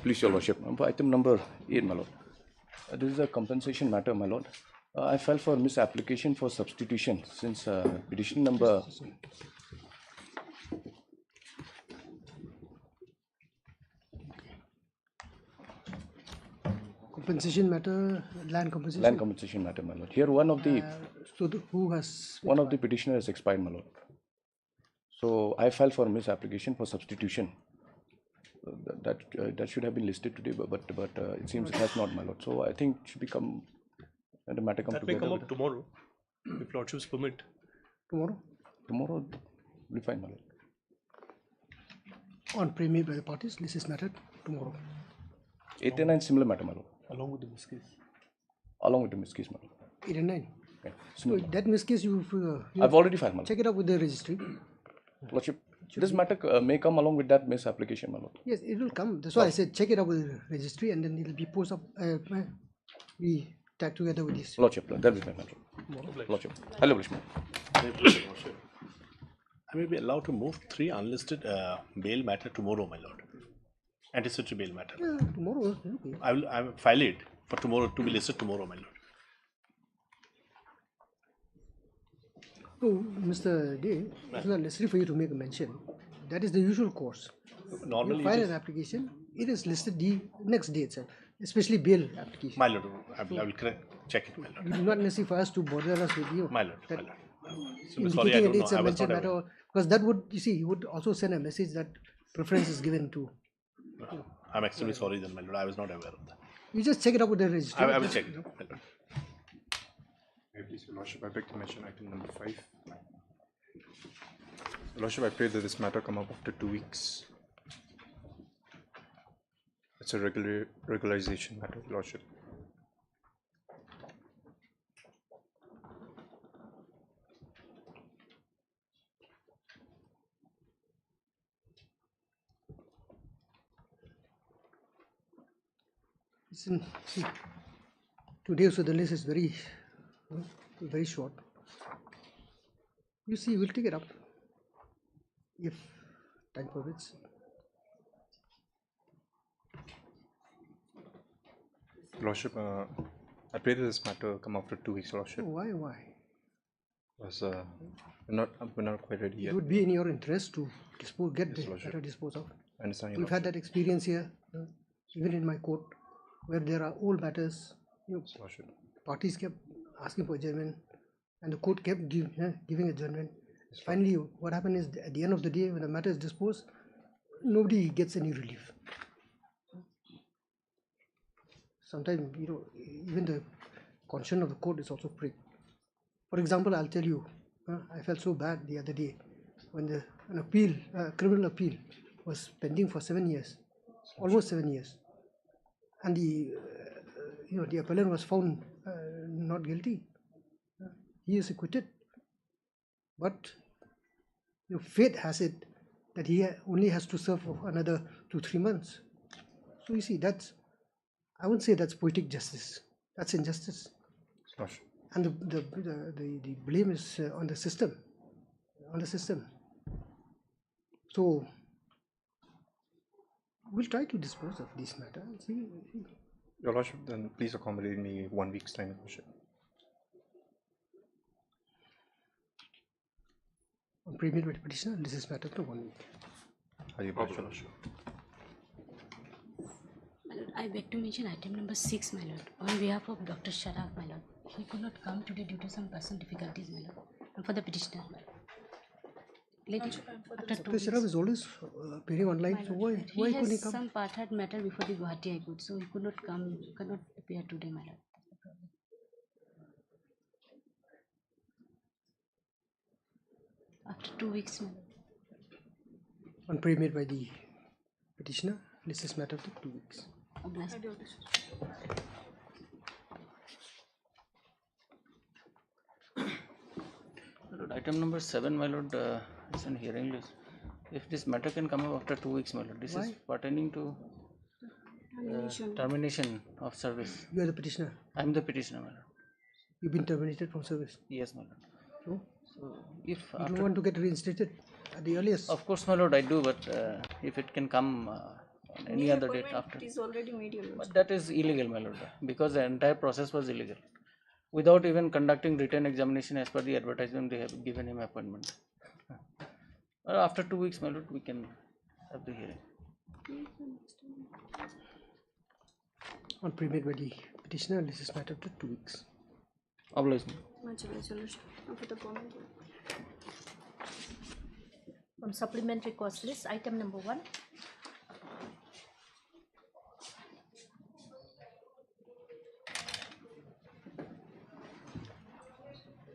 Please, Your Lordship. Item number 8, my Lord. This is a compensation matter, my Lord. I filed for misapplication for substitution since petition number. Compensation matter, land compensation. Land compensation matter, my Lord. Here, one of the who has one of the petitioner has expired, my Lord. So I filed for misapplication for substitution. That should have been listed today, but it seems it has not, my Lord. So I think it should become the matter come that together. That may come up tomorrow, if Lordships permit. Tomorrow? Tomorrow will be fine, my Lord. On premier by the parties, this is matter tomorrow. 8 and 9 similar matter, my Lord. Along with the miscase. Along with the miscase, my Lord. 8 and 9. Yeah, so that miscase you I've already filed, my Lord. Check it up with the registry. Lordship, this matter may come along with that misapplication, my Lord. Yes, it will come. That's why I said check it up with the registry, and then it will be posted up. We tag together with this. Lordship, that will be fine, my Lord. Lordship. Hello, Lordship. I may be allowed to move 3 unlisted bail matter tomorrow, my Lord. Anticipatory bail matter. Yeah, tomorrow. Okay. I will file it for tomorrow to be listed tomorrow, my Lord. So, Mr. Day, it's not necessary for you to make a mention. That is the usual course. Normally, you file an application, it is listed the next day itself, especially bail application. My Lord, I will check it, my Lord. It is not necessary for us to bother us with you. My Lord, my Lord. So sorry, I don't know. I was not aware. Because that would, you see, you would also send a message that preference is given to. No, I'm extremely sorry then, my Lord. I was not aware of that. You just check it up with the registry. I will check it, my Lord. Please, Your Lordship, I beg to mention item number 5. Your Lordship, I pray that this matter come up after 2 weeks. It's a regularization matter, Your Lordship. See, today also the list is very short. You see, we'll take it up if time permits. Lordship, I pray that this matter come after 2 weeks, Lordship. Oh, why? Because we're not quite ready yet. It would be in your interest to get the matter disposed of. I understand. We've had that experience here, even in my court, where there are old matters. Parties kept asking for adjournment, and the court kept giving adjournment. Finally, what happened is at the end of the day, when the matter is disposed, nobody gets any relief. Sometimes, even the conscience of the court is also pricked. For example, I'll tell you, I felt so bad the other day when an appeal, criminal appeal, was pending for 7 years, almost 7 years, and the appellant was found not guilty. He is acquitted, but fate has it that he only has to serve for another 2-3 months. So you see, I wouldn't say that's poetic justice. That's injustice. And the blame is on the system. So we'll try to dispose of this matter. See. Your Lordship, then please accommodate me 1 week's time, Your Lordship. On premier with petitioner, this is matter to 1 week. Are you back, Your Lordship? My Lord, I beg to mention item number 6, my Lord. On behalf of Dr. Sharaf, my Lord. He could not come today due to some personal difficulties, my Lord. And for the petitioner, my Lord. Dr. Sharaf is always appearing online, so why couldn't he come? Some part-heard matter before the Guwahati High Court, so he could not come, cannot appear today, my Lord. After 2 weeks, my Lord. On premier by the petitioner, this is matter to 2 weeks. Lord, item number 7, my Lord, is on hearing list. If this matter can come up after 2 weeks, my Lord, this is pertaining to termination of service. You are the petitioner? I am the petitioner, my Lord. You've been terminated from service? Yes, my Lord. So if you don't want to get reinstated at the earliest? Of course, my Lord, I do, but if it can come on any other date after. It is already made, Your But Lordship. that is illegal, my lord, because the entire process was illegal. Without even conducting written examination as per the advertisement, they have given him appointment. After 2 weeks, my lord, we can have the hearing. On pre-made by the petitioner, this is matter after 2 weeks. Obliged. Much obliged, Your Lordship. Now for the comment. On supplementary cost list, item number 1.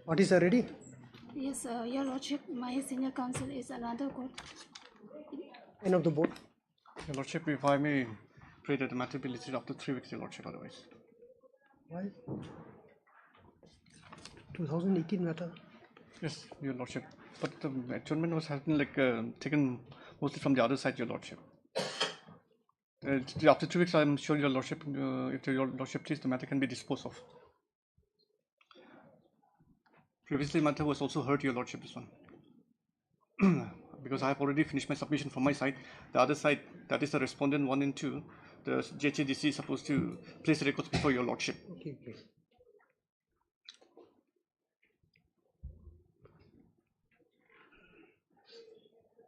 What is ready? Yes, Your Lordship, my senior counsel is another court. End of the board. Your Lordship, if I may pray that the matter be listed after 3 weeks, Your Lordship, otherwise. Why? 2018 matter. Yes, Your Lordship. But the adjournment has been taken mostly from the other side, Your Lordship. After 2 weeks, I'm sure Your Lordship, if Your Lordship please, the matter can be disposed of. Previously, matter was also heard, Your Lordship, this one. Because I have already finished my submission from my side. The other side, that is the respondent 1 and 2, the JHDC is supposed to place the records before Your Lordship. Okay, okay.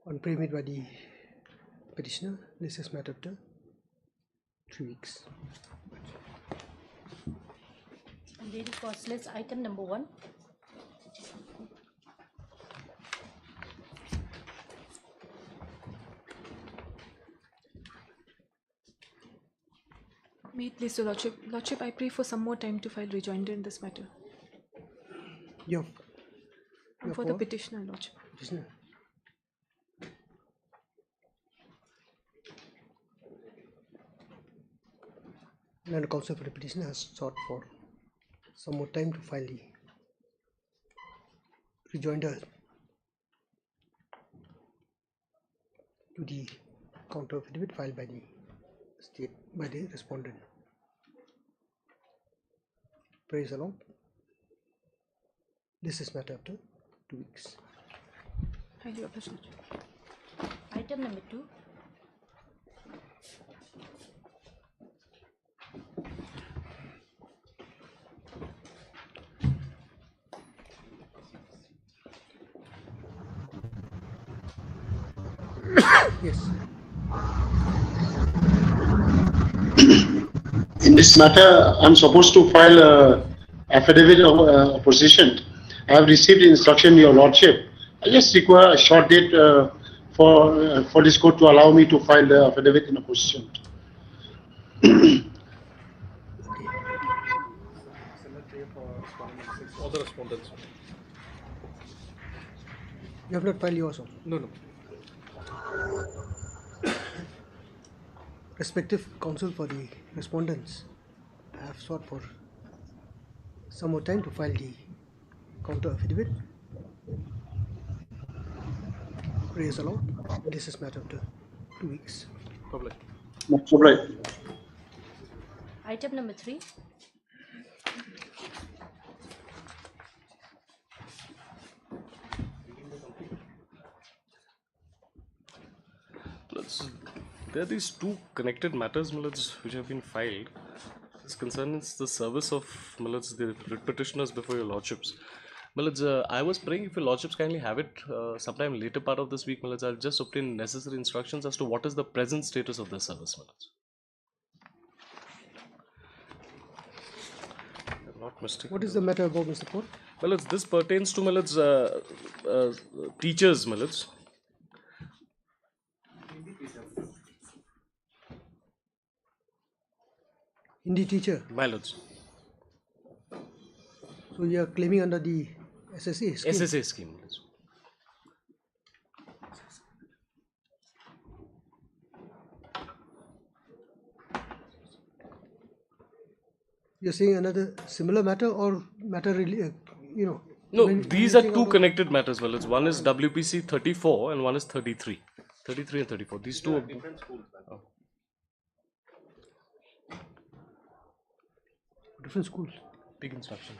On pre-made by the petitioner, this is matter after 3 weeks. On daily cost list, item number 1. May it please your Lordship. Lordship, I pray for some more time to file rejoinder in this matter. Your And for the petitioner, Lordship. petitioner. And the counsel for the petitioner has sought for some more time to file the rejoinder to the counter affidavit filed by the state by the respondent. Praise the Lord. This is matter after 2 weeks. Highly obliged, Lordship. Item number 2. Yes. In this matter, I'm supposed to file a affidavit of opposition. I have received instruction, Your Lordship. I just require a short date for this court to allow me to file the affidavit in opposition. All the respondents. You have not filed yours also. No, no. Respective counsel for the respondents have sought for some more time to file the counter affidavit. Praise the Lord. This is matter after 2 weeks. Public. Item number 3. There are these two connected matters, which have been filed. This concerns the service of the writ petitioners before your lordships. I was praying if your lordships kindly have it sometime later part of this week, I'll just obtain necessary instructions as to what is the present status of the service, I'm not mistaken. What is the matter about, Mr. Court? This pertains to teachers, Hindi teacher. So you are claiming under the SSA scheme? SSA scheme. You are saying another similar matter or matter really, No, these are two connected matters, One is WPC 34 and one is 33. 33 and 34. These two are different schools. Different schools. Big instructions.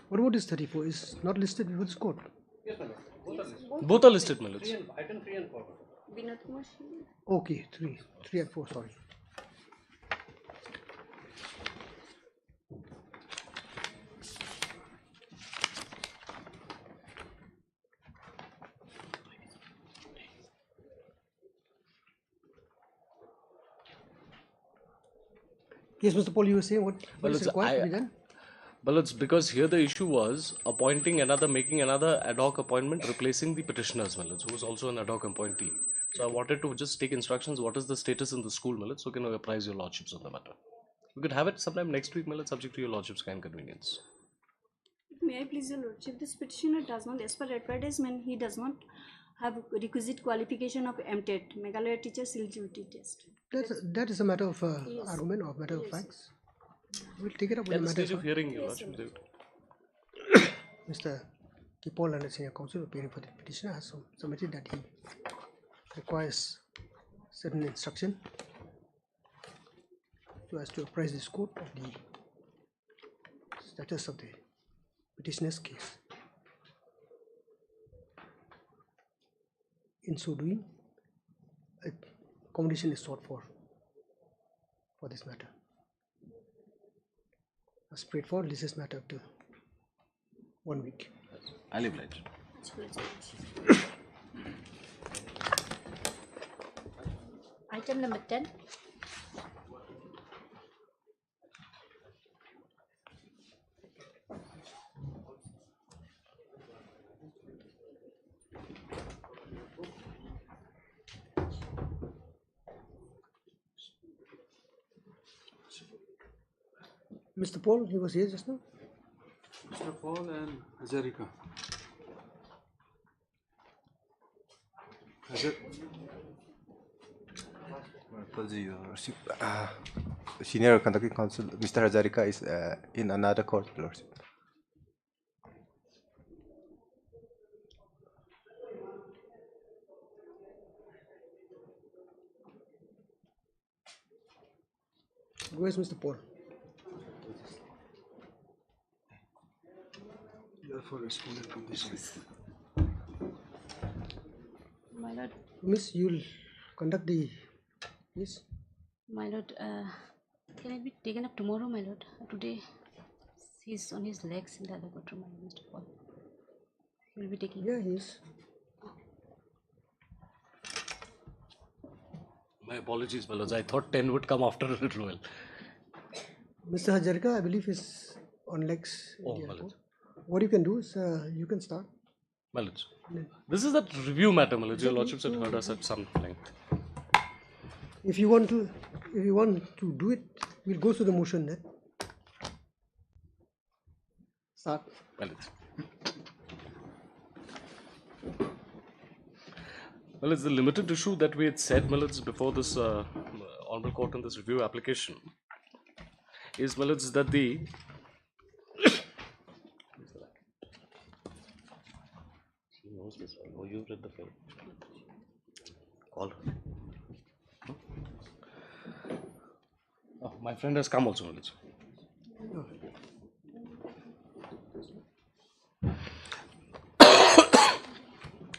What about this 34? Is not listed before this court? Yes, both are listed. Both are listed, my lords. Item 3 and 4. Okay, 3 and 4, sorry. Yes, Mr. Paul, you were saying what is required to be done? Well, it's because here the issue was making another ad hoc appointment replacing the petitioners, Millets, who was also an ad hoc appointee. So I wanted to just take instructions, what is the status in the school, Millets, so can I apprise your lordships on the matter. We could have it sometime next week, Millets, subject to your lordship's kind convenience. May I please your lordship, this petitioner does not, as per advertisement, he does not have requisite qualification of MTET, Meghalaya Teachers Eligibility Test. That is a matter of argument or matter of facts. We'll take it up with the matter of hearing, your lordship. Mr. Kipol and the senior counsel appearing for the petitioner has submitted that he requires certain instruction so as to apprise this court of the status of the petitioner's case. In so doing, accommodation is sought for this matter. As prayed for, this is matter up to 1 week. I'll oblige. Item number 10. Mr. Paul, he was here just now. Mr. Paul and Hazarika. Senior Conducting Counsel, Mr. Hazarika is in another court, Lordship. Where is Mr. Paul? Therefore, responded from this side. My lord. Miss, you'll conduct the case? My lord, can it be taken up tomorrow, my lord? Today, he's on his legs in the other courtroom, Mr. Paul. He will be taking. Yeah, he is. My apologies, fellows. I thought 10 would come after a little while. Mr. Hazarika, I believe, is on legs. What you can do is you can start. Malaj. This is that review matter, Malaj. Your lordships had heard us at some length. If you want to do it, we'll go through the motion then. Start. Malaj. Well, it's the limited issue that we had said, Malaj, before this Honorable Court in this review application is, Malaj, that the this one. Oh, you've read the file. Call her. Oh, my friend has come also, Malaj.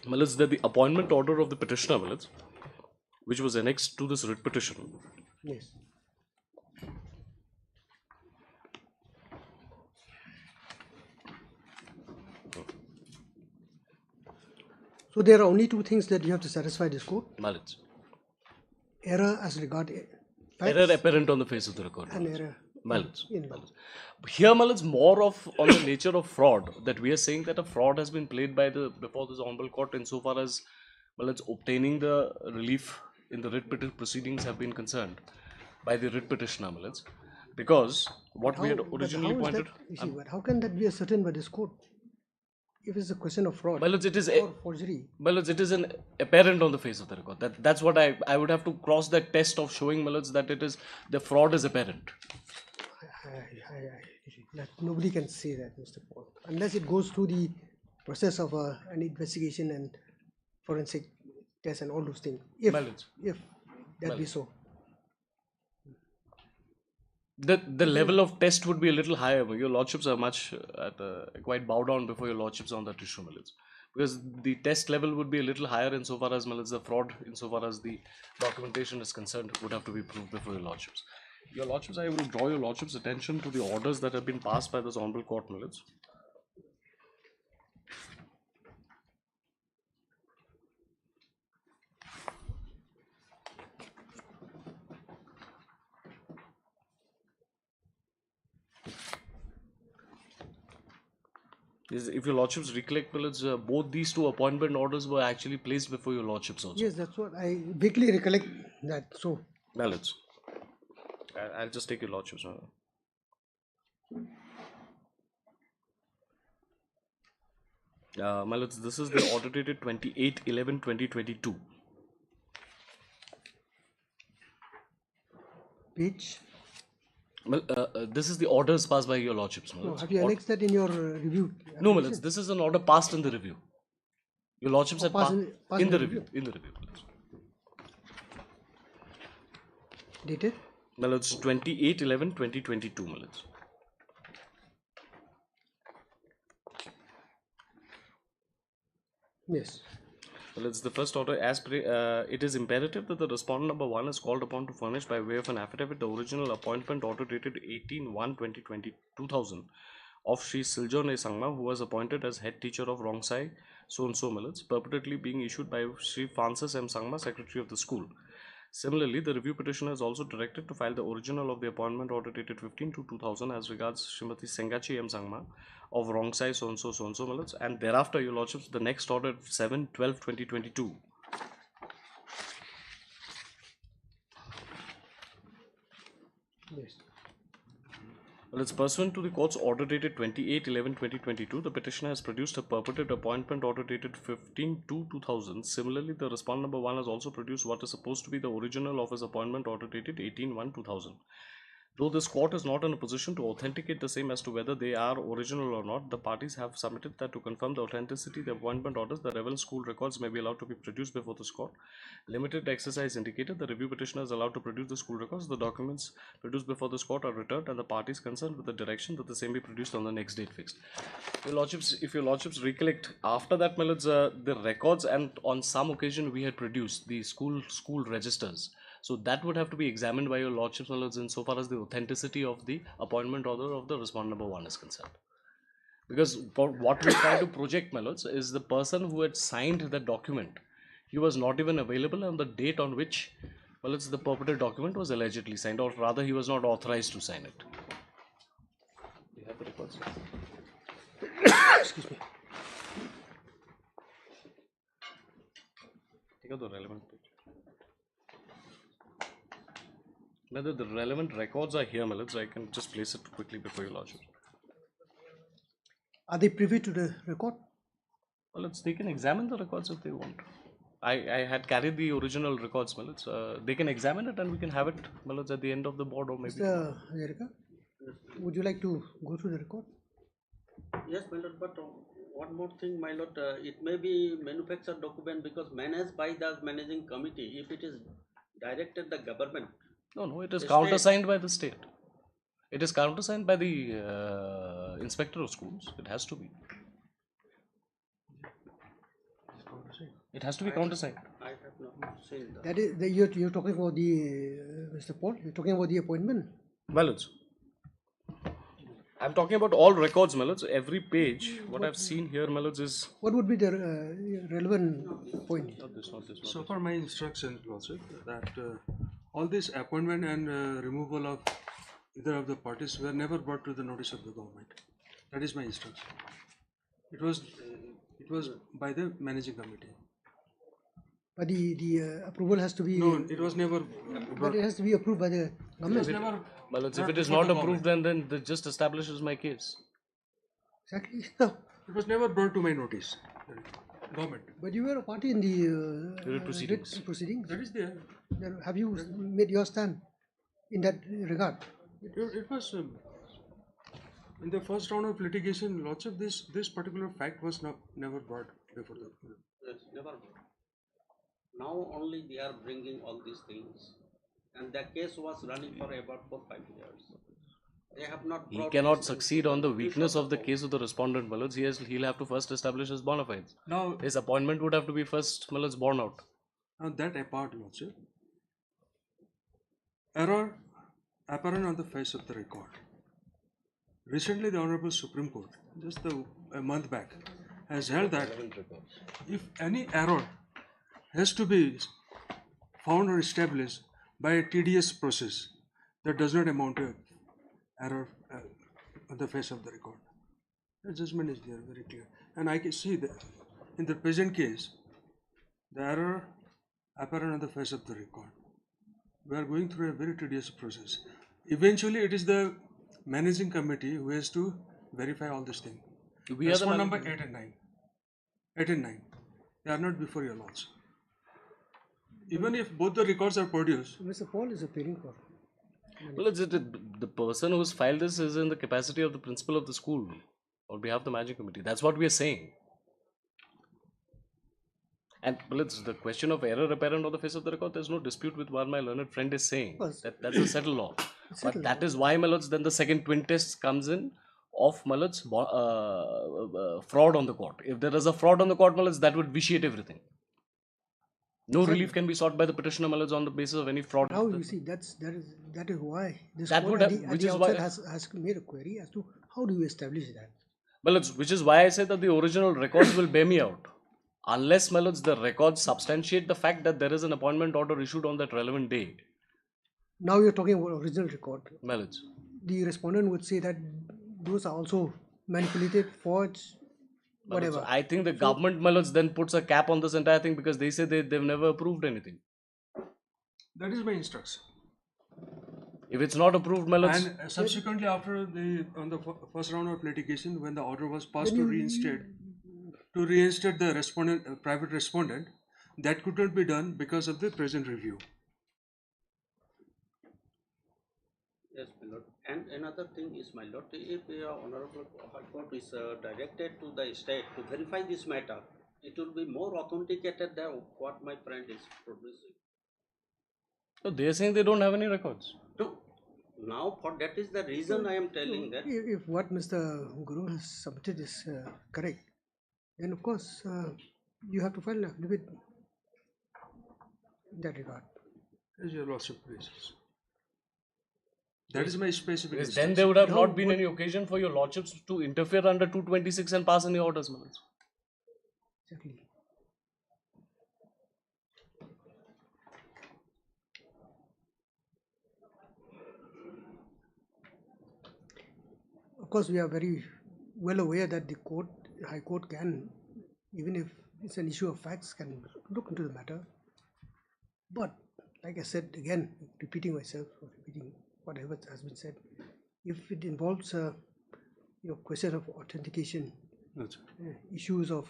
Malaj, that the appointment order of the petitioner, Malaj, which was annexed to this writ petition. Yes. So there are only two things that you have to satisfy this court. Malaj. Error as regard error apparent on the face of the record. And error. Malaj. Here, Malaj, more of on the nature of fraud, that we are saying that a fraud has been played by before this Honorable Court insofar as, Malaj, obtaining the relief in the writ proceedings have been concerned by the writ petitioner, Malaj. Because what we had originally pointed... How can that be ascertained by this court? If it's a question of fraud or forgery. Malaj, it is an apparent on the face of the record. That's what I would have to cross that test of showing, Malaj, that it is the fraud is apparent. Nobody can say that, Mr. Paul, unless it goes through the process of an investigation and forensic test and all those things. If that be so. The level of test would be a little higher. Your lordships are much quite bow down before your lordships on that issue, Malaj. because the test level would be a little higher insofar as the fraud, insofar as the documentation is concerned, would have to be proved before your lordships. Your lordships, I will draw your lordships' attention to the orders that have been passed by this honorable court, my lords. If your lordships recollect, my lords, both these two appointment orders were actually placed before your lordships also. Yes, that's what I vaguely recollect that. So, My lords, I'll just take your lordships. My lords, this is the order dated 28/11/2022. page. Well, this is the orders passed by your lordships, my No, lords. have you annexed that in your review? No, my lords, this is an order passed in the review. Your lordships had passed in the review. In the review. Dated? My lords, 28/11/2022, my lords. Yes. Well, it's the first order. It is imperative that the respondent number 1 is called upon to furnish by way of an affidavit the original appointment order dated 18/1/2020 of Shri Siljon A. Sangma, who was appointed as head teacher of Rongsai so-and-so millets, purportedly being issued by Shri Francis M. Sangma, secretary of the school. Similarly, the review petitioner is also directed to file the original of the appointment order dated 15/2/2000 as regards Srimati Sengachi M. Sangma of Rongsai so-and-so millets, and thereafter, your lordships, the next order 7/12/2022. Yes. Well, it's pursuant to the court's order dated 28/11/2022. The petitioner has produced a purported appointment order dated 15/2/2000. Similarly, the respondent number 1 has also produced what is supposed to be the original of his appointment order dated 18/1/2000. Though this court is not in a position to authenticate the same as to whether they are original or not, the parties have submitted that to confirm the authenticity of the appointment orders, the relevant school records may be allowed to be produced before this court. Limited exercise indicated, the review petitioner is allowed to produce the school records. The documents produced before this court are returned, and the parties concerned with the direction that the same be produced on the next date fixed. Your lordships, if your lordships recollect, after that, my lords, the records, and on some occasion we had produced the school registers. So that would have to be examined by your lordships, my lords, insofar as the authenticity of the appointment order of the respondent number 1 is concerned. Because for what we try to project, my lords, is the person who had signed the document, he was not even available on the date on which, well, it's the purported document was allegedly signed, or rather he was not authorized to sign it. Do you have the records? Excuse me. Take out the relevant page. Whether the relevant records are here, my lords, I can just place it quickly before your lordship. Are they privy to the record? Well, they can examine the records if they want. I had carried the original records, my lords. They can examine it and we can have it, my lords, at the end of the board, or maybe. Mr. Jerika, would you like to go through the record? Yes, my lord, but one more thing, my lord, it may be manufactured document because managed by the managing committee. If it is directed the government. No, it is countersigned by the state. It is countersigned by the inspector of schools. It has to be. It has to be countersigned. I have not seen that. That is, you're talking about the, Mr. Paul, you're talking about the appointment? My lords, I'm talking about all records, my lords. Every page, what I've seen here, my lords, is... What would be the relevant point? Not this. So far my instruction, Lordship, that all this appointment and removal of either of the parties were never brought to the notice of the government. That is my instruction. It was by the managing committee. But the approval has to be... No, it was never... But it has to be approved by the government. My lords, if it is not approved, then that just establishes my case. Exactly. No. It was never brought to my notice. Government. But you were a party in the proceedings. Proceedings. That is there. Then have you made your stand in that regard? It was in the first round of litigation. Lots of this particular fact was never brought before the. Yes, never. Now only they are bringing all these things, and the case was running for about 4-5 years. They have not He brought cannot this succeed on the weakness of the case of the respondent, my lords. He'll have to first establish his bona fides. Now, His appointment would have to be first, my lords, borne out. now that apart, Lordship, error apparent on the face of the record. Recently, the Honorable Supreme Court, just a month back, has held that if any error has to be found or established by a tedious process, that does not amount to error on the face of the record. The judgment is there, very clear. And I can see that in the present case, the error apparent on the face of the record. We are going through a very tedious process. Eventually, it is the managing committee who has to verify all this thing. We are the Respond number 8 and 9. 8 and 9. They are not before your lords. Even if both the records are produced. Mr. Paul is appealing for. Well, the person who's filed this is in the capacity of the principal of the school on behalf of the managing committee. That's what we are saying. And well, it's the question of error apparent on the face of the record. There's no dispute with what my learned friend is saying. That's a settled law. But that is why, my lords, then the second twin test comes in of, my lords, fraud on the court. If there is a fraud on the court, my lords, that would vitiate everything. No relief can be sought by the petitioner, my lords, on the basis of any fraud. Now you see that is why this That court would at have- the which is why- outset has made a query as to how do you establish that. My lords, which is why I say that the original records will bear me out. Unless, my lords, the records substantiate the fact that there is an appointment order issued on that relevant day. Now you're talking about original record. My lords. The respondent would say that those are also manipulated, forged, My lords, whatever. I think the government, my lords, then puts a cap on this entire thing because they say they've never approved anything. That is my instruction. If it's not approved, my lords. And subsequently, after on the first round of litigation, when the order was passed to reinstate the respondent, private respondent, that could not be done because of the present review. Yes, my lord. And another thing is, my lord, if the Honorable High Court is directed to the state to verify this matter, it will be more authenticated than what my friend is producing. So they're saying they don't have any records. No. Now, for that is the reason I am telling that. If what Mr. Guru has submitted is correct, then of course you have to file an affidavit in that regard. As your lordship pleases. That is my specific Because then there would have not been any occasion for your lordships to interfere under 226 and pass any orders, my lords. Exactly. Of course, we are very well aware that the court, High Court can, even if it's an issue of facts, can look into the matter. But like I said again, repeating myself, or repeating whatever has been said, if it involves question of authentication, issues of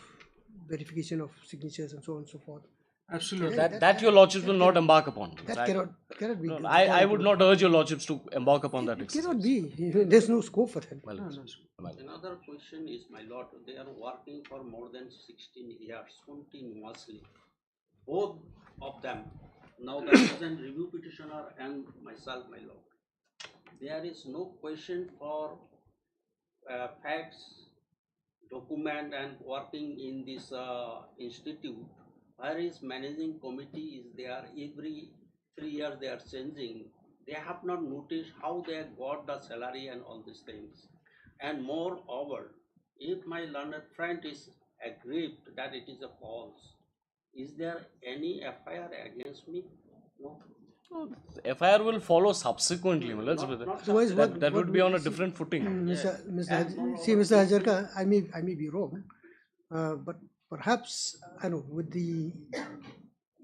verification of signatures and so on and so forth. Absolutely. That your lordships will not embark upon. That cannot be. No, I would not urge your lordships to embark upon that. It cannot be. There's no scope for that. Another question is, my lord, they are working for more than 16 years continuously. Both of them, now the present review petitioner and myself, my lord. There is no question for facts, document and working in this institute. Where is managing committee is there, every 3 years they are changing. They have not noticed how they got the salary and all these things. And moreover, if my learned friend is aggrieved that it is a false, is there any FIR against me? No. FIR will follow subsequently. That would be on a different footing. Mr. Hajarka, I may be wrong, but perhaps I know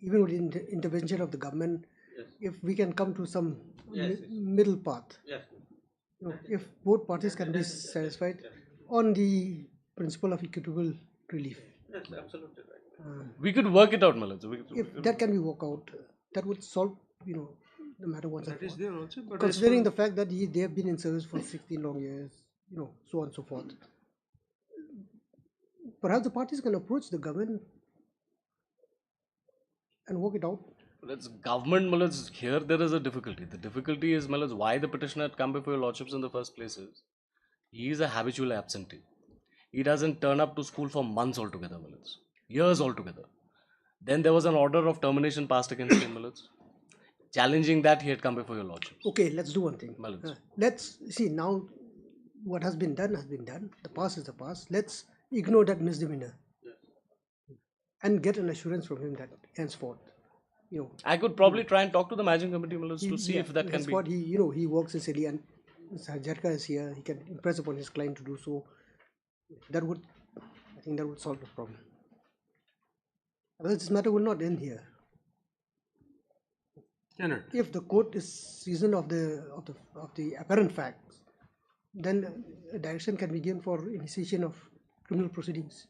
even with the intervention of the government, if we can come to some middle path, if both parties can be satisfied on the principle of equitable relief. Yes, absolutely right. We could work it out, Malad. If that can be worked out, that would solve the matter once and for all. There also, but considering the fact that they have been in service for 16 long years, so on and so forth. Perhaps the parties can approach the government and work it out. It's government, Malaj, here there is a difficulty. The difficulty is, Malaj, why the petitioner had come before your lordships in the first place is, he is a habitual absentee. He doesn't turn up to school for months altogether, Malaj. Years altogether. Then there was an order of termination passed against him, Malaj. Challenging that, he had come before your lordships. Okay, let's do one thing. Malaj. Let's see now what has been done has been done. The past is the past. Let's ignore that misdemeanor and get an assurance from him that henceforth, I could probably try and talk to the managing committee, Malaj, to see if that can be. Henceforth, he works in Delhi and Mr. Hajarika is here. He can impress upon his client to do so. I think that would solve the problem. Otherwise, this matter will not end here. If the court is seasoned of the apparent facts, then a direction can be given for initiation of criminal proceedings,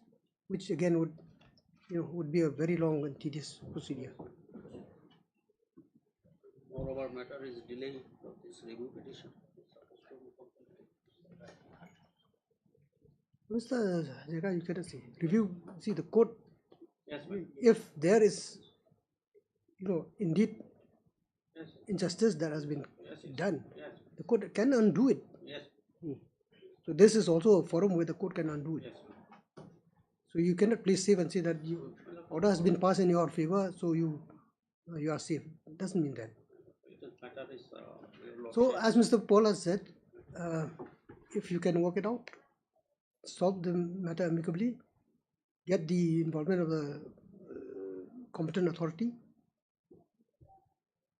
which again would be a very long and tedious procedure. Moreover, matter is delay of this review petition. Mr. Hajarika, you cannot say review. See the court. Yes, if there is, indeed injustice that has been done, the court can undo it. Yes. So this is also a forum where the court can undo it. So you cannot play safe and say that order has been passed in your favor, so you are safe. It doesn't mean that. So as Mr. Paul has said, if you can work it out, solve the matter amicably, get the involvement of the competent authority,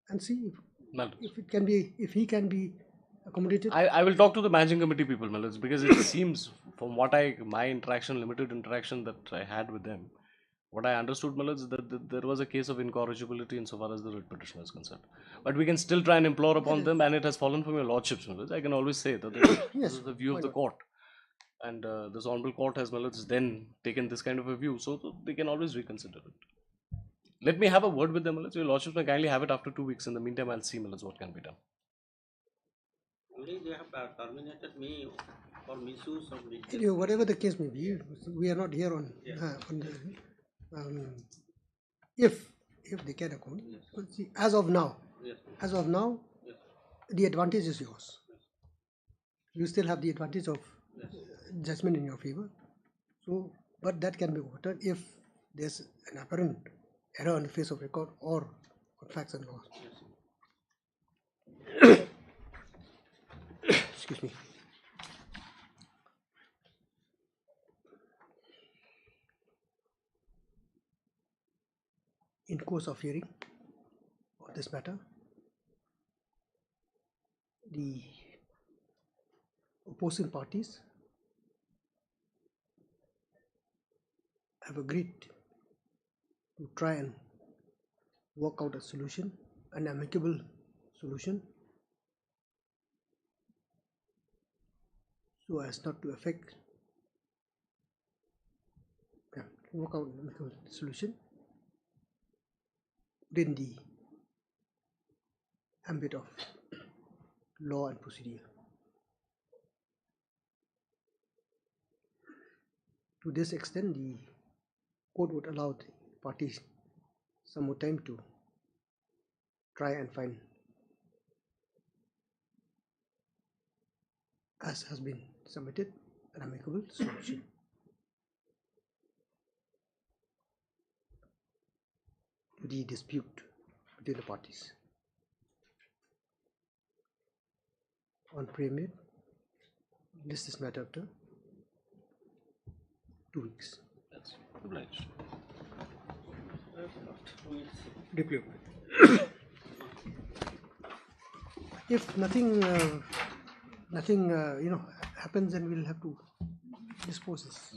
and see if he can be accommodated. I will talk to the managing committee people, Malaj, because it seems from what my limited interaction that I had with them, what I understood, Malaj, that there was a case of incorrigibility insofar as the writ petition is concerned. But we can still try and implore upon them, and it has fallen from your lordships, Malaj. I can always say that this is the view of the court. And this honorable court has, Malaj, then taken this kind of a view, so they can always reconsider it. Let me have a word with them, Malaj. Your lordships may kindly have it after 2 weeks. In the meantime, I'll see, Malaj, what can be done. Only they have terminated me for misuse of whatever the case may be, we are not here on if they can accommodate. See, as of now, the advantage is yours. You still have the advantage of judgment in your favor. So, but that can be overturned if there's an apparent error on the face of record or on facts and laws. Excuse me. In course of hearing on this matter, the opposing parties have agreed to try and work out a solution, an amicable solution, so as not to affect, work out an amicable solution within the ambit of law and procedure. To this extent, the court would allow the parties some more time to try and find, as has been submitted, an amicable solution. To the dispute between the parties. On preamble, this is matter after 2 weeks. That's obliged. Deeply if nothing happens, then we'll have to dispose this.